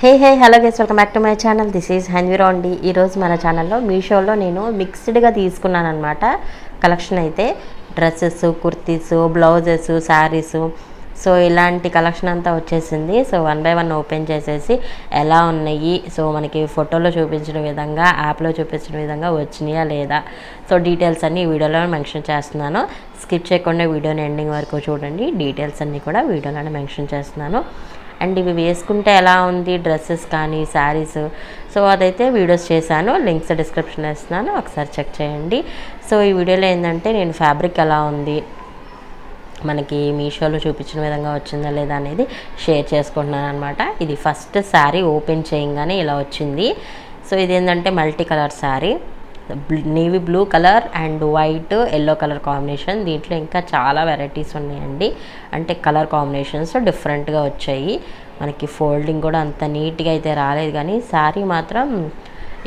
Hello guys, welcome back to my channel. This is Hanveera అండి. ఈరోజు మన ఛానల్లో మీషోలో నేను మిక్స్డ్గా తీసుకున్నాను అనమాట కలెక్షన్. అయితే dresses, kurtis, blouses, saris, so ఇలాంటి కలెక్షన్ అంతా వచ్చేసింది. సో 1 by 1 ఓపెన్ చేసేసి ఎలా ఉన్నాయి, సో మనకి ఫోటోలో చూపించిన విధంగా, యాప్లో చూపించిన విధంగా వచ్చినాయా లేదా, సో డీటెయిల్స్ అన్నీ ఈ వీడియోలో మెన్షన్ చేస్తున్నాను. స్కిప్ చేయకుండా వీడియోని ఎండింగ్ వరకు చూడండి. డీటెయిల్స్ అన్నీ కూడా వీడియోలోనే మెన్షన్ చేస్తున్నాను. అండ్ ఇవి వేసుకుంటే ఎలా ఉంది డ్రెస్సెస్ కానీ శారీస్, సో అదైతే వీడియోస్ చేశాను, లింక్స్ డిస్క్రిప్షన్లో ఇస్తున్నాను, ఒకసారి చెక్ చేయండి. సో ఈ వీడియోలో ఏంటంటే నేను ఫ్యాబ్రిక్ ఎలా ఉంది, మనకి మీషోలో చూపించిన విధంగా వచ్చిందా లేదా అనేది షేర్ చేసుకుంటున్నాను అనమాట. ఇది ఫస్ట్ శారీ ఓపెన్ చేయగానే ఇలా వచ్చింది. సో ఇదేంటంటే multi colour sari, navy blue colour and white yellow colour combination. దీంట్లో ఇంకా చాలా వెరైటీస్ ఉన్నాయండి, అంటే కలర్ కాంబినేషన్స్ డిఫరెంట్గా వచ్చాయి. మనకి ఫోల్డింగ్ కూడా అంత నీట్గా అయితే రాలేదు, కానీ శారీ మాత్రం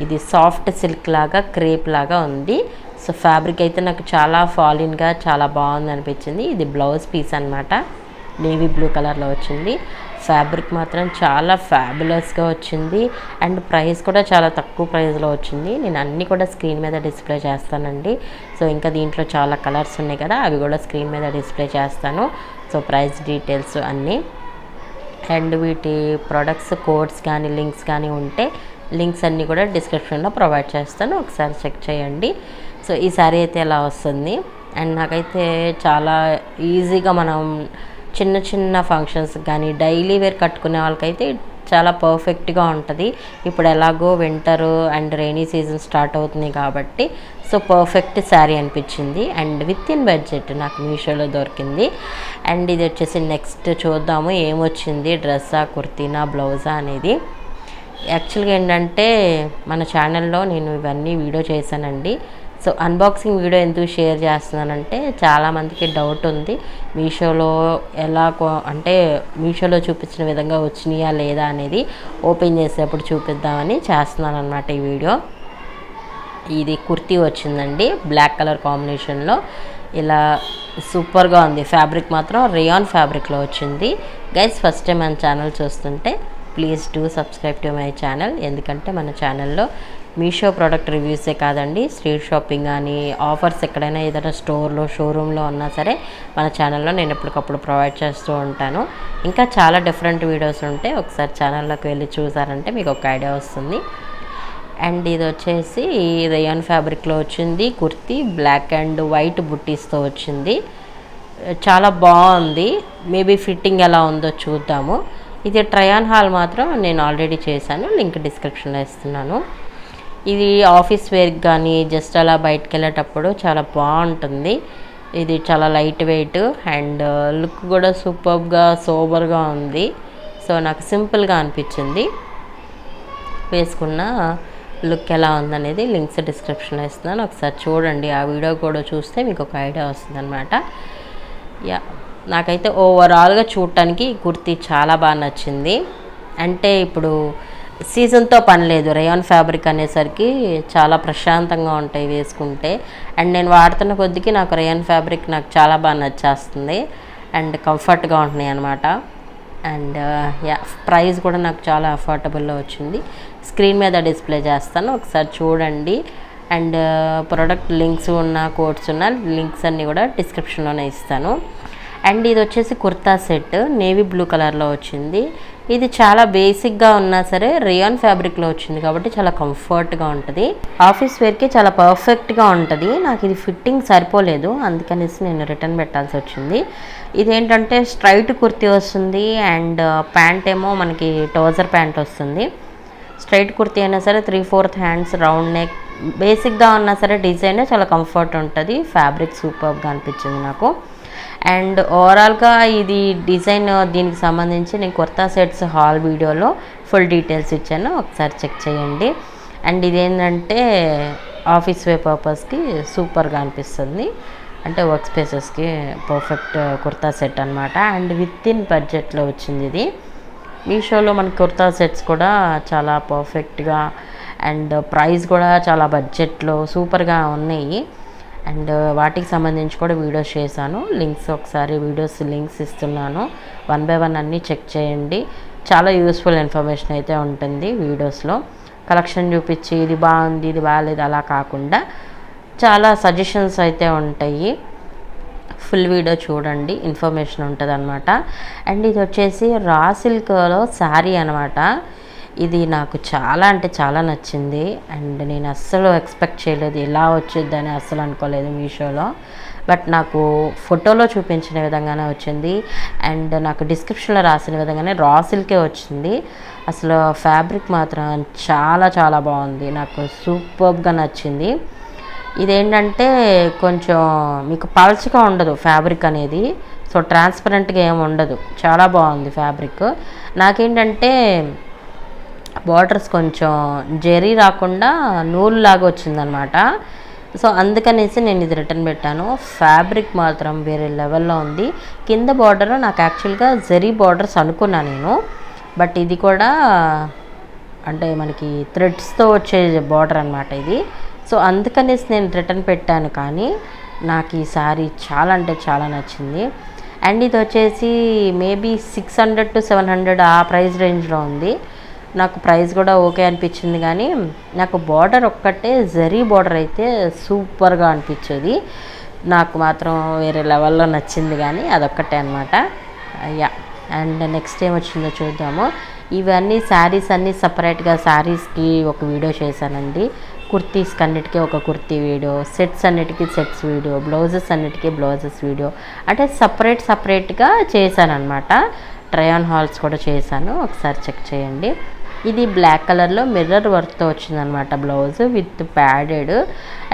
ఇది సాఫ్ట్ సిల్క్ లాగా, క్రేప్ లాగా ఉంది. సో ఫ్యాబ్రిక్ అయితే నాకు చాలా ఫాలిన్గా చాలా బాగుంది అనిపించింది. ఇది బ్లౌజ్ పీస్ అనమాట, నేవీ బ్లూ కలర్లో వచ్చింది. ఫ్యాబ్రిక్ మాత్రం చాలా ఫ్యాబులస్గా వచ్చింది అండ్ ప్రైస్ కూడా చాలా తక్కువ ప్రైస్లో వచ్చింది. నేను అన్నీ కూడా స్క్రీన్ మీద డిస్ప్లే చేస్తానండి. సో ఇంకా దీంట్లో చాలా కలర్స్ ఉన్నాయి కదా, అవి కూడా స్క్రీన్ మీద డిస్ప్లే చేస్తాను. సో ప్రైస్ డీటెయిల్స్ అన్నీ అండ్ వీటి ప్రొడక్ట్స్ కోడ్స్ కానీ లింక్స్ కానీ ఉంటే లింక్స్ అన్నీ కూడా డిస్క్రిప్షన్లో ప్రొవైడ్ చేస్తాను, ఒకసారి చెక్ చేయండి. సో ఈ శారీ అయితే ఎలా వస్తుంది అండ్ నాకైతే చాలా ఈజీగా మనం చిన్న చిన్న ఫంక్షన్స్ కానీ డైలీ వేర్ కట్టుకునే వాళ్ళకైతే చాలా పర్ఫెక్ట్గా ఉంటుంది. ఇప్పుడు ఎలాగో winter and rainy season start అవుతుంది కాబట్టి సో పర్ఫెక్ట్ శారీ అనిపించింది అండ్ విత్ ఇన్ బడ్జెట్ నాకు మీషోలో దొరికింది. అండ్ ఇది వచ్చేసి నెక్స్ట్ చూద్దాము ఏమొచ్చింది, డ్రెస్సా, కుర్తీనా, బ్లౌజా అనేది. యాక్చువల్గా ఏంటంటే మన ఛానల్లో నేను ఇవన్నీ వీడియో చేశానండి. సో అన్బాక్సింగ్ వీడియో ఎందుకు షేర్ చేస్తున్నానంటే చాలామందికి డౌట్ ఉంది, మీషోలో ఎలా అంటే మీషోలో చూపించిన విధంగా వచ్చినాయా లేదా అనేది ఓపెన్ చేసేటప్పుడు చూపిద్దామని చేస్తున్నాను అనమాట ఈ వీడియో. ఇది కుర్తీ వచ్చిందండి, బ్లాక్ కలర్ కాంబినేషన్లో ఇలా సూపర్గా ఉంది. ఫ్యాబ్రిక్ మాత్రం రేయాన్ ఫ్యాబ్రిక్లో వచ్చింది. గైస్ ఫస్ట్ టైం మన ఛానల్ చూస్తుంటే please do subscribe to my channel, ఎందుకంటే మన ఛానల్లో మీషో ప్రోడక్ట్ రివ్యూసే కాదండి, స్ట్రీట్ షాపింగ్ కానీ ఆఫర్స్ ఎక్కడైనా ఏదైనా స్టోర్లో షోరూంలో ఉన్నా సరే మన ఛానల్లో నేను ఎప్పటికప్పుడు ప్రొవైడ్ చేస్తూ ఉంటాను. ఇంకా చాలా డిఫరెంట్ వీడియోస్ ఉంటే ఒకసారి ఛానల్లోకి వెళ్ళి చూసారంటే మీకు ఒక ఐడియా వస్తుంది. అండ్ ఇది వచ్చేసి రేయాన్ ఫ్యాబ్రిక్లో వచ్చింది కుర్తీ, బ్లాక్ అండ్ వైట్ బుట్టీస్తో వచ్చింది. చాలా బాగుంది, మేబీ ఫిట్టింగ్ ఎలా ఉందో చూద్దాము. ఇది ట్రయాన్ హాల్ మాత్రం నేను ఆల్రెడీ చేశాను, లింక్ డిస్క్రిప్షన్లో ఇస్తున్నాను. ఇది ఆఫీస్ వేర్కి కానీ జస్ట్ అలా బయటకు వెళ్ళేటప్పుడు చాలా బాగుంటుంది. ఇది చాలా లైట్ వెయిట్ అండ్ లుక్ కూడా సూపర్గా సోబర్గా ఉంది. సో నాకు సింపుల్గా అనిపించింది. వేసుకున్న లుక్ ఎలా ఉందనేది లింక్స్ డిస్క్రిప్షన్లో ఇస్తున్నాను, ఒకసారి చూడండి. ఆ వీడియో కూడా చూస్తే మీకు ఒక ఐడియా వస్తుంది అనమాట. యా నాకైతే ఓవరాల్గా చూడటానికి ఈ కుర్తీ చాలా బాగా నచ్చింది. అంటే ఇప్పుడు సీజన్తో పని లేదు, రేయాన్ ఫ్యాబ్రిక్ అనేసరికి చాలా ప్రశాంతంగా ఉంటాయి వేసుకుంటే. అండ్ నేను వాడుతున్న కొద్దికి నాకు రేయాన్ ఫ్యాబ్రిక్ నాకు చాలా బాగా నచ్చేస్తుంది అండ్ కంఫర్ట్గా ఉంటున్నాయి అనమాట. అండ్ యా ప్రైస్ కూడా నాకు చాలా అఫోర్డబుల్లో వచ్చింది. స్క్రీన్ మీద డిస్ప్లే చేస్తాను, ఒకసారి చూడండి. అండ్ ప్రోడక్ట్ లింక్స్ ఉన్న కోడ్స్ ఉన్న లింక్స్ అన్నీ కూడా డిస్క్రిప్షన్లోనే ఇస్తాను. అండ్ ఇది వచ్చేసి కుర్తా సెట్, నేవీ బ్లూ కలర్లో వచ్చింది. ఇది చాలా బేసిక్గా ఉన్నా సరే రేయాన్ ఫ్యాబ్రిక్లో వచ్చింది కాబట్టి చాలా కంఫర్ట్గా ఉంటుంది, ఆఫీస్ వేర్కి చాలా పర్ఫెక్ట్గా ఉంటుంది. నాకు ఇది ఫిట్టింగ్ సరిపోలేదు, అందుకనేసి నేను రిటర్న్ పెట్టాల్సి వచ్చింది. ఇదేంటంటే స్ట్రైట్ కుర్తీ వస్తుంది అండ్ ప్యాంట్ ఏమో మనకి ట్రౌజర్ ప్యాంట్ వస్తుంది. స్ట్రైట్ కుర్తీ అయినా సరే 3/4 హ్యాండ్స్, రౌండ్ నెక్, బేసిక్గా ఉన్నా సరే డిజైన్ చాలా కంఫర్ట్ ఉంటుంది. ఫ్యాబ్రిక్ సూపర్గా అనిపించింది నాకు. అండ్ ఓవరాల్గా ఇది డిజైన్ దీనికి సంబంధించి నేను కుర్తా సెట్స్ హాల్ వీడియోలో ఫుల్ డీటెయిల్స్ ఇచ్చాను, ఒకసారి చెక్ చేయండి. అండ్ ఇదేంటంటే ఆఫీస్ వే పర్పస్కి సూపర్గా అనిపిస్తుంది, అంటే వర్క్ స్పేసెస్కి పర్ఫెక్ట్ కుర్తా సెట్ అనమాట. అండ్ విత్ ఇన్ బడ్జెట్లో వచ్చింది ఇది. మీషోలో మన కుర్తా సెట్స్ కూడా చాలా పర్ఫెక్ట్గా అండ్ ప్రైస్ కూడా చాలా బడ్జెట్లో సూపర్గా ఉన్నాయి. అండ్ వాటికి సంబంధించి కూడా వీడియోస్ చేశాను, లింక్స్ ఒకసారి వీడియోస్ లింక్స్ ఇస్తున్నాను. 1 by 1 అన్నీ చెక్ చేయండి. చాలా యూస్ఫుల్ ఇన్ఫర్మేషన్ అయితే ఉంటుంది వీడియోస్లో. కలెక్షన్ చూపించి ఇది బాగుంది ఇది బాగాలేదు అలా కాకుండా చాలా సజెషన్స్ అయితే ఉంటాయి. ఫుల్ వీడియో చూడండి, ఇన్ఫర్మేషన్ ఉంటుంది అనమాట. అండ్ ఇది వచ్చేసి రా సిల్క్లో శారీ అనమాట. ఇది నాకు చాలా అంటే చాలా నచ్చింది. అండ్ నేను అస్సలు ఎక్స్పెక్ట్ చేయలేదు ఇలా వచ్చిద్దని, అస్సలు అనుకోలేదు మీషోలో. బట్ నాకు ఫోటోలో చూపించిన విధంగానే వచ్చింది. అండ్ నాకు డిస్క్రిప్షన్లో రాసిన విధంగానే రా సిల్కే వచ్చింది. అసలు ఫ్యాబ్రిక్ మాత్రం చాలా చాలా బాగుంది, నాకు సూపర్గా నచ్చింది. ఇదేంటంటే కొంచెం మీకు పల్చగా ఉండదు ఫ్యాబ్రిక్ అనేది, సో ట్రాన్స్పరెంట్గా ఏమి ఉండదు, చాలా బాగుంది ఫ్యాబ్రిక్. నాకేంటంటే బార్డర్స్ కొంచెం జెరీ రాకుండా నూలు లాగా వచ్చిందనమాట. సో అందుకనేసి నేను ఇది రిటర్న్ పెట్టాను. ఫ్యాబ్రిక్ మాత్రం వేరే లెవెల్లో ఉంది. కింద బార్డర్ నాకు యాక్చువల్గా జెరీ బార్డర్స్ అనుకున్నా నేను, బట్ ఇది కూడా అంటే మనకి థ్రెడ్స్తో వచ్చే బార్డర్ అనమాట ఇది. సో అందుకనేసి నేను రిటర్న్ పెట్టాను. కానీ నాకు ఈ శారీ చాలా అంటే చాలా నచ్చింది. అండ్ ఇది వచ్చేసి మేబీ 600 to 700 ఆ ప్రైస్ రేంజ్లో ఉంది. నాకు ప్రైస్ కూడా ఓకే అనిపించింది. కానీ నాకు బార్డర్ ఒక్కటే జరీ బార్డర్ అయితే సూపర్గా అనిపించేది, నాకు మాత్రం వేరే లెవెల్లో నచ్చింది. కానీ అదొక్కటే అనమాట. యా, అండ్ నెక్స్ట్ ఏం వచ్చిందో చూద్దాము. ఇవన్నీ శారీస్ అన్నీ సపరేట్గా శారీస్కి ఒక వీడియో చేశానండి. కుర్తీస్కి అన్నిటికీ ఒక కుర్తీ వీడియో, సెట్స్ అన్నిటికీ సెట్స్ వీడియో, బ్లౌజెస్ అన్నిటికీ బ్లౌజెస్ వీడియో, అంటే సపరేట్గా చేశాను అనమాట. ట్రై ఆన్ హాల్స్ కూడా చేశాను, ఒకసారి చెక్ చేయండి. ఇది బ్లాక్ కలర్లో మిర్రర్ వర్క్తో వచ్చిందనమాట బ్లౌజ్ విత్ ప్యాడెడ్.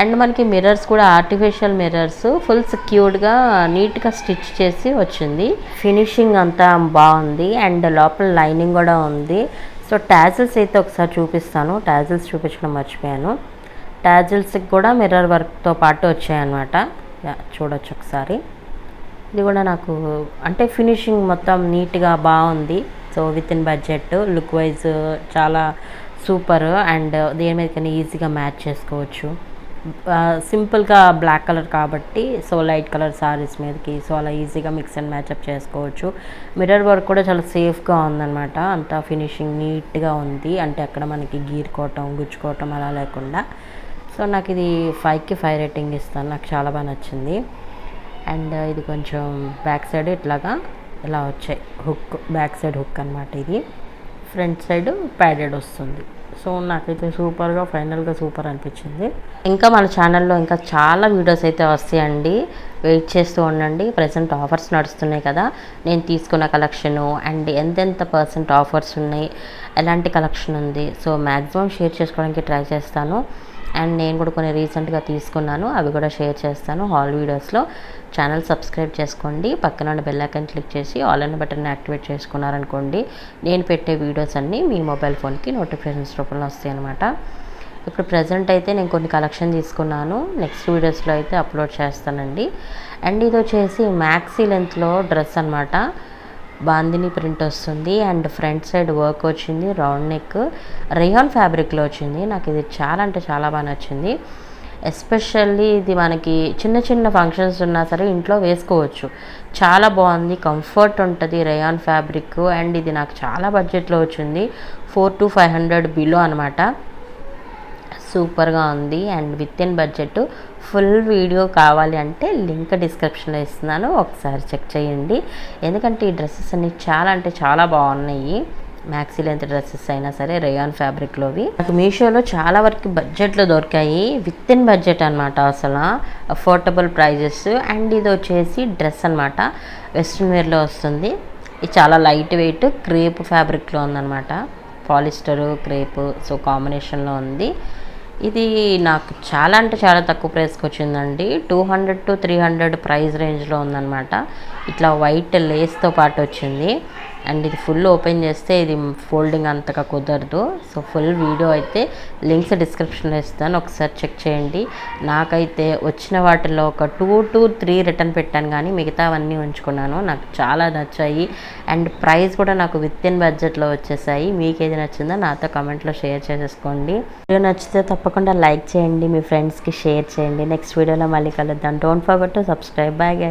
అండ్ మనకి మిర్రర్స్ కూడా ఆర్టిఫిషియల్ మిర్రర్స్, ఫుల్ సెక్యూర్డ్గా నీట్గా స్టిచ్ చేసి వచ్చింది. ఫినిషింగ్ అంతా బాగుంది. అండ్ లోపల లైనింగ్ కూడా ఉంది. సో టాజిల్స్ అయితే ఒకసారి చూపిస్తాను, టాజిల్స్ చూపించడం మర్చిపోయాను. టాజిల్స్కి కూడా మిర్రర్ వర్క్తో పాటు వచ్చాయన్నమాట. చూడొచ్చు ఒకసారి. ఇది కూడా నాకు అంటే ఫినిషింగ్ మొత్తం నీట్గా బాగుంది. So with in budget, look wise చాలా సూపర్. అండ్ దేని మీద కానీ ఈజీగా మ్యాచ్ చేసుకోవచ్చు. సింపుల్గా బ్లాక్ కలర్ కాబట్టి సో లైట్ కలర్ సారీస్ మీదకి సో అలా ఈజీగా మిక్స్ అండ్ మ్యాచప్ చేసుకోవచ్చు. మిర్రర్ వర్క్ కూడా చాలా సేఫ్గా ఉందన్నమాట. అంతా ఫినిషింగ్ నీట్గా ఉంది, అంటే అక్కడ మనకి గీరుకోవటం గుచ్చుకోవటం అలా లేకుండా. సో నాకు ఇది 5కి 5 రేటింగ్ ఇస్తాను, నాకు చాలా బాగా నచ్చింది. అండ్ ఇది కొంచెం బ్యాక్ సైడ్ ఇట్లాగా ఇలా వచ్చాయి హుక్, బ్యాక్ సైడ్ హుక్ అనమాట. ఇది ఫ్రంట్ సైడ్ ప్యాడెడ్ వస్తుంది. సో నాకైతే సూపర్గా ఫైనల్గా సూపర్ అనిపించింది. ఇంకా మన ఛానల్లో ఇంకా చాలా వీడియోస్ అయితే వస్తాయండి, వెయిట్ చేస్తూ ఉండండి. ప్రజెంట్ ఆఫర్స్ నడుస్తున్నాయి కదా, నేను తీసుకున్న కలెక్షను అండ్ ఎంతెంత % ఆఫర్స్ ఉన్నాయి, ఎలాంటి కలెక్షన్ ఉంది, సో మ్యాక్సిమం షేర్ చేసుకోవడానికి ట్రై చేస్తాను. అండ్ నేను కూడా కొన్ని రీసెంట్గా తీసుకున్నాను, అవి కూడా షేర్ చేస్తాను హాల్ వీడియోస్లో. ఛానల్ సబ్స్క్రైబ్ చేసుకోండి, పక్కన ఉన్న బెల్ ఐకాన్ క్లిక్ చేసి ఆల్ అనే బటన్ యాక్టివేట్ చేసుకున్నారనుకోండి, నేను పెట్టే వీడియోస్ అన్నీ మీ మొబైల్ ఫోన్కి నోటిఫికేషన్స్ రూపంలో వస్తాయి అన్నమాట. ఇప్పుడు ప్రజెంట్ అయితే నేను కొన్ని కలెక్షన్ తీసుకున్నాను, నెక్స్ట్ వీడియోస్లో అయితే అప్లోడ్ చేస్తానండి. అండ్ ఇది వచ్చేసి మ్యాక్సీ లెంత్లో డ్రెస్ అనమాట. బాందిని ప్రింట్ వస్తుంది అండ్ ఫ్రంట్ సైడ్ వర్క్ వచ్చింది, రౌండ్ నెక్, రేయాన్ ఫ్యాబ్రిక్లో వచ్చింది. నాకు ఇది చాలా అంటే చాలా బాగా నచ్చింది. ఎస్పెషల్లీ ఇది మనకి చిన్న చిన్న ఫంక్షన్స్ ఉన్నా సరే ఇంట్లో వేసుకోవచ్చు, చాలా బాగుంది, కంఫర్ట్ ఉంటుంది, రేయాన్ ఫ్యాబ్రిక్. అండ్ ఇది నాకు చాలా బడ్జెట్లో వచ్చింది, 400 to 500 బిలో అనమాట. సూపర్గా ఉంది and with in budget. Full video కావాలి అంటే లింక్ డిస్క్రిప్షన్లో ఇస్తున్నాను, ఒకసారి చెక్ చేయండి. ఎందుకంటే ఈ డ్రెస్సెస్ అన్ని చాలా అంటే చాలా బాగున్నాయి. మ్యాక్సీ లెంత్ డ్రెస్సెస్ అయినా సరే రేయాన్ ఫ్యాబ్రిక్లోవి నాకు మీషోలో చాలా వరకు బడ్జెట్లో దొరికాయి, విత్ ఇన్ బడ్జెట్ అనమాట, అసలు అఫోర్డబుల్ ప్రైజెస్. అండ్ ఇది వచ్చేసి డ్రెస్ అనమాట, వెస్ట్రన్ వేర్లో వస్తుంది. ఇది చాలా లైట్ వెయిట్ క్రేప్ ఫ్యాబ్రిక్లో ఉందన్నమాట, పాలిస్టరు క్రేప్ సో కాంబినేషన్లో ఉంది. ఇది నాకు చాలా అంటే చాలా తక్కువ ప్రైస్కి వచ్చిందండి, 200 to 300 ప్రైస్ రేంజ్లో ఉందన్నమాట. ఇట్లా వైట్ లేస్తో పాటు వచ్చింది. అండ్ ఇది ఫుల్ ఓపెన్ చేస్తే ఇది ఫోల్డింగ్ అంతగా కుదరదు. సో ఫుల్ వీడియో అయితే లింక్స్ డిస్క్రిప్షన్లో ఇస్తాను, ఒకసారి చెక్ చేయండి. నాకైతే వచ్చిన వాటిలో ఒక 2 to 3 రిటర్న్ పెట్టాను, కానీ మిగతా అవన్నీ ఉంచుకున్నాను, నాకు చాలా నచ్చాయి. అండ్ ప్రైస్ కూడా నాకు విత్ ఇన్ బడ్జెట్లో వచ్చేసాయి. మీకు ఏది నచ్చిందో నాతో కామెంట్లో షేర్ చేసేసుకోండి. వీడియో నచ్చితే తప్పకుండా లైక్ చేయండి, మీ ఫ్రెండ్స్కి షేర్ చేయండి. నెక్స్ట్ వీడియోలో మళ్ళీ కలుద్దాం. Don't forget to subscribe. Bye guys.